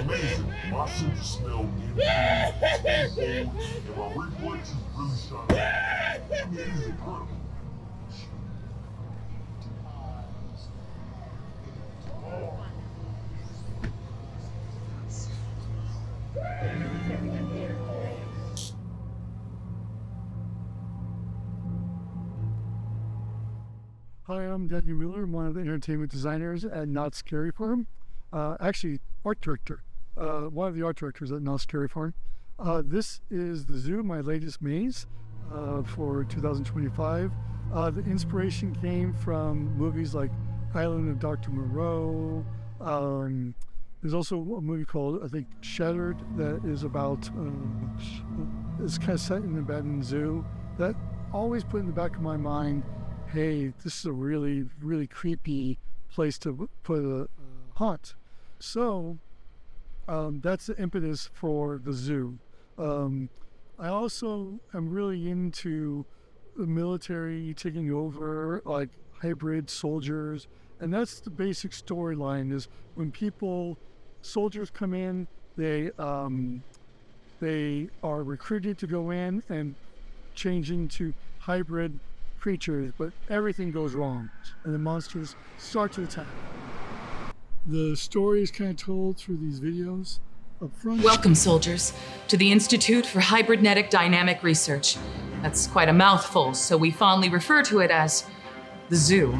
amazing. My sense of smell improved tenfold, and my reflexes really shine. I mean, it is incredible. Hi, I'm Daniel Mueller. I'm one of the entertainment designers at Knott Scary Farm. Actually, art director. One of the art directors at Knott Scary Farm. This is the zoo, my latest maze for 2025. The inspiration came from movies like Island of Dr. Moreau. There's also a movie called, I think, Shattered, that is about, it's kind of set in an abandoned zoo. That always put in the back of my mind, hey, this is a really, really creepy place to put a haunt. So that's the impetus for the zoo. I also am really into the military taking over, like hybrid soldiers. And that's the basic storyline, is when soldiers come in, they are recruited to go in and change into hybrid creatures, but everything goes wrong and the monsters start to attack. The story is kind of told through these videos up front. Welcome, soldiers, to the Institute for Hybridnetic Dynamic Research. That's quite a mouthful, so we fondly refer to it as the zoo.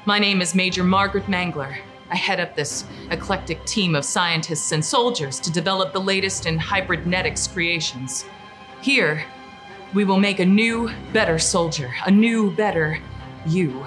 My name is Major Margaret Mangler. I head up this eclectic team of scientists and soldiers to develop the latest in hybridnetics creations. Here, we will make a new, better soldier, a new, better you.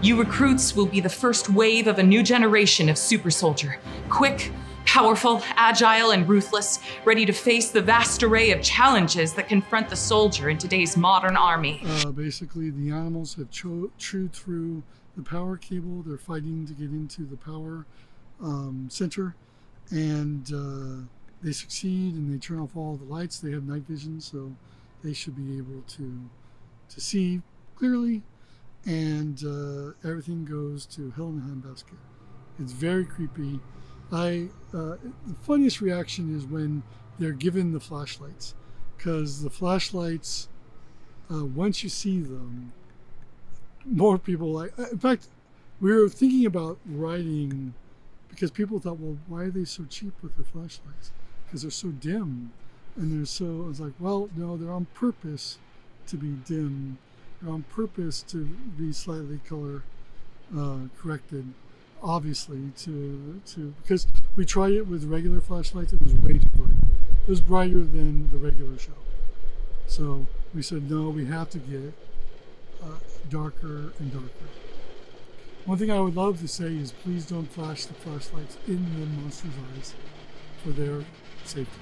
You recruits will be the first wave of a new generation of super soldier. Quick, powerful, agile, and ruthless, ready to face the vast array of challenges that confront the soldier in today's modern army. Basically, the animals have chewed through the power cable. They're fighting to get into the power center, and they succeed, and they turn off all the lights. They have night vision, so they should be able to see clearly, and everything goes to hell in a handbasket. It's very creepy. The funniest reaction is when they're given the flashlights, because the flashlights, once you see them, more people like. In fact, we were thinking about writing, because people thought, well, why are they so cheap with their flashlights? Because they're so dim. And they're so, I was like, well, no, they're on purpose to be dim. They're on purpose to be slightly color corrected, obviously, because we tried it with regular flashlights and it was way too bright. It was brighter than the regular show. So we said, no, we have to get darker and darker. One thing I would love to say is please don't flash the flashlights in the monster's eyes for their safety.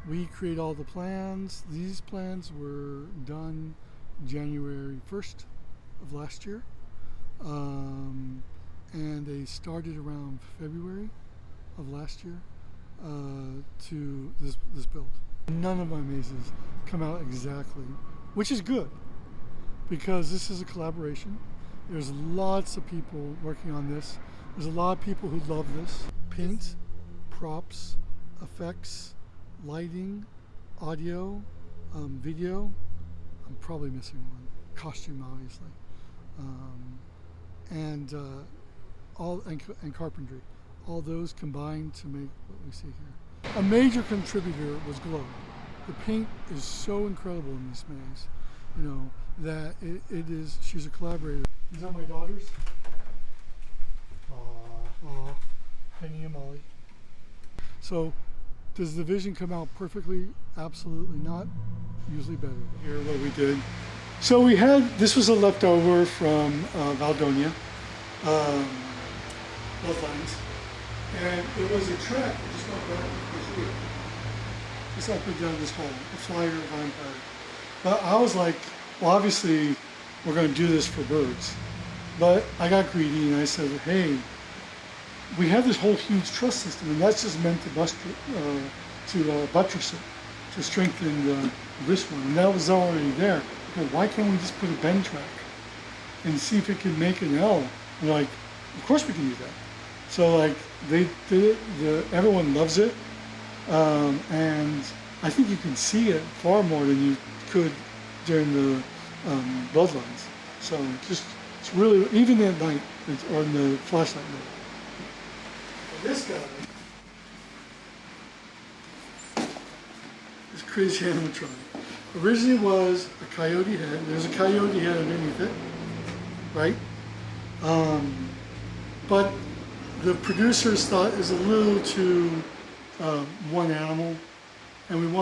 We create all the plans. These plans were done January 1st of last year. And they started around February of last year to this build. None of my mazes come out exactly, which is good, because this is a collaboration. There's lots of people working on this. There's a lot of people who love this. Paint, props, effects, lighting, audio, video. I'm probably missing one. Costume, obviously, and carpentry. All those combined to make what we see here. A major contributor was glow. The paint is so incredible in this maze, that it is. She's a collaborator. These are my daughters. Penny and Molly. So, does the vision come out perfectly? Absolutely not. Usually better. Here, what we did. So we had, this was a leftover from Valdonia, Bloodlines, and it was a track that just went right up here. Just up and down this hole, a flyer vampire. But I was like, well, obviously we're going to do this for birds. But I got greedy and I said, hey, we have this whole huge truss system, and that's just meant to buttress it, to strengthen this one. And that was already there. But why can't we just put a bend track and see if it can make an L? And like, of course we can do that. So like they did it, everyone loves it, and I think you can see it far more than you could during the bloodlines. So it's really, even at night or in the flashlight mode. This guy is crazy animatronic. Originally was a coyote head. There's a coyote head underneath it, right? But the producers thought it was a little too one animal, and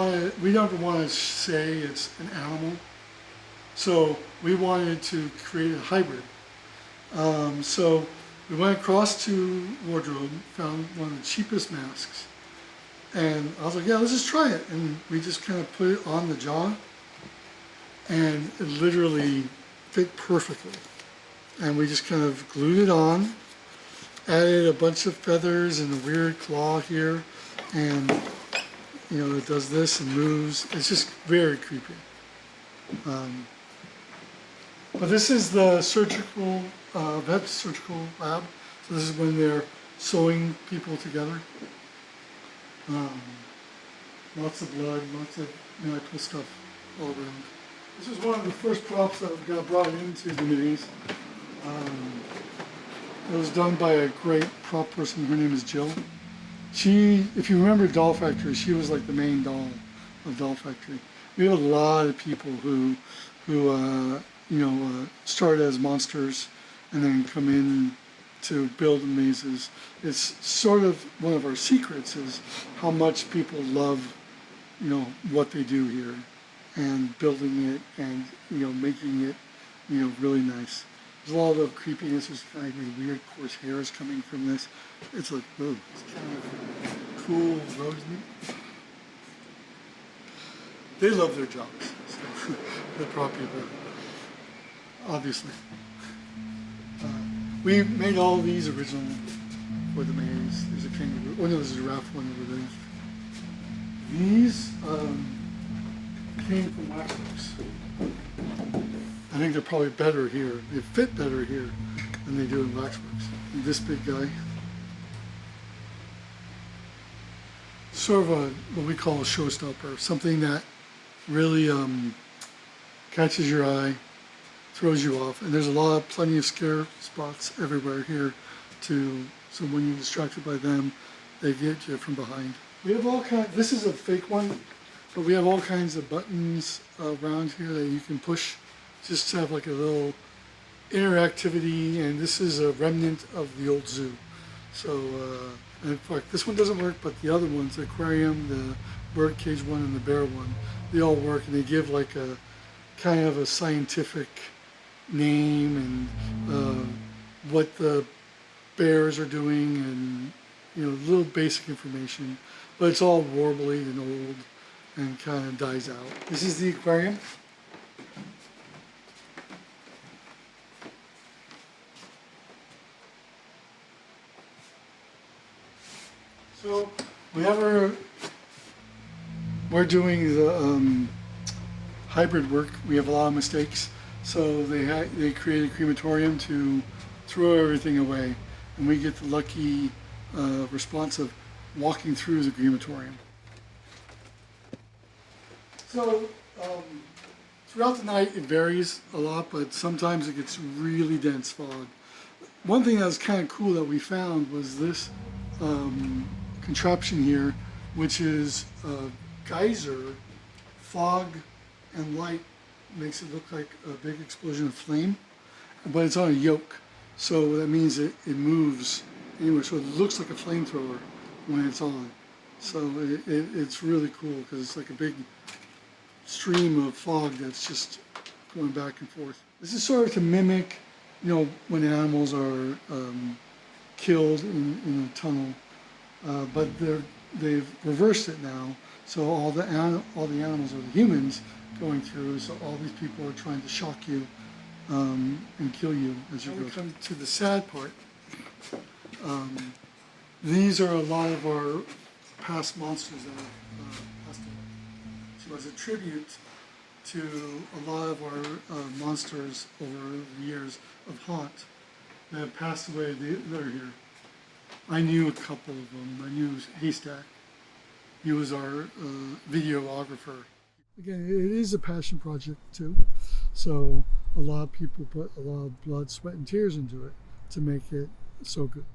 we don't want to say it's an animal, so we wanted to create a hybrid. So we went across to wardrobe, found one of the cheapest masks, and I was like, yeah, let's just try it. And we just kind of put it on the jaw, and it literally fit perfectly. And we just kind of glued it on, added a bunch of feathers and a weird claw here, and you know, it does this and moves. It's just very creepy. But this is the surgical, vet surgical lab. So this is when they're sewing people together. Lots of blood, lots of medical stuff all around. This was one of the first props that got brought into the minis. It was done by a great prop person. Her name is Jill. She, if you remember Doll Factory, she was like the main doll of Doll Factory. We have a lot of people who start as monsters and then come in to build mazes. It's sort of one of our secrets is how much people love, you know, what they do here and building it and, you know, making it, you know, really nice. There's a lot of creepiness. There's kind of weird coarse hairs coming from this. It's like, oh, it's kind of cool, rosy. They love their jobs, so the prop people, obviously. We made all these original for the maze. There's a kangaroo. Oh no, there's a giraffe one over there. These came from Waxworks. I think they're probably better here. They fit better here than they do in Waxworks. And this big guy. Sort of what we call a showstopper, something that really catches your eye, throws you off, and there's plenty of scare spots everywhere here so when you're distracted by them, they get you from behind. We have all kinds, this is a fake one, but we have all kinds of buttons around here that you can push just to have like a little interactivity, and this is a remnant of the old zoo. So, in fact, this one doesn't work, but the other ones, the aquarium, the birdcage one, and the bear one, they all work, and they give like a kind of a scientific name and what the bears are doing, and you know, little basic information. But it's all warbly and old, and kind of dies out. This is the aquarium. So whenever we're doing the hybrid work, we have a lot of mistakes. So they create a crematorium to throw everything away, and we get the lucky response of walking through the crematorium. So throughout the night it varies a lot, but sometimes it gets really dense fog. One thing that was kind of cool that we found was this contraption here, which is a geyser, fog, and light. Makes it look like a big explosion of flame, but it's on a yoke, so that means it moves anyway, so it looks like a flamethrower when it's on. So it's really cool because it's like a big stream of fog that's just going back and forth. This is sort of to mimic, you know, when animals are killed in a tunnel, but they've reversed it now. So all the animals are the humans going through. So all these people are trying to shock you and kill you as you go. We come to the sad part. These are a lot of our past monsters that have passed away. So as a tribute to a lot of our monsters over the years of haunt that have passed away, they're here. I knew a couple of them. I knew Haystack. He was our videographer. Again, it is a passion project too. So a lot of people put a lot of blood, sweat, and tears into it to make it so good.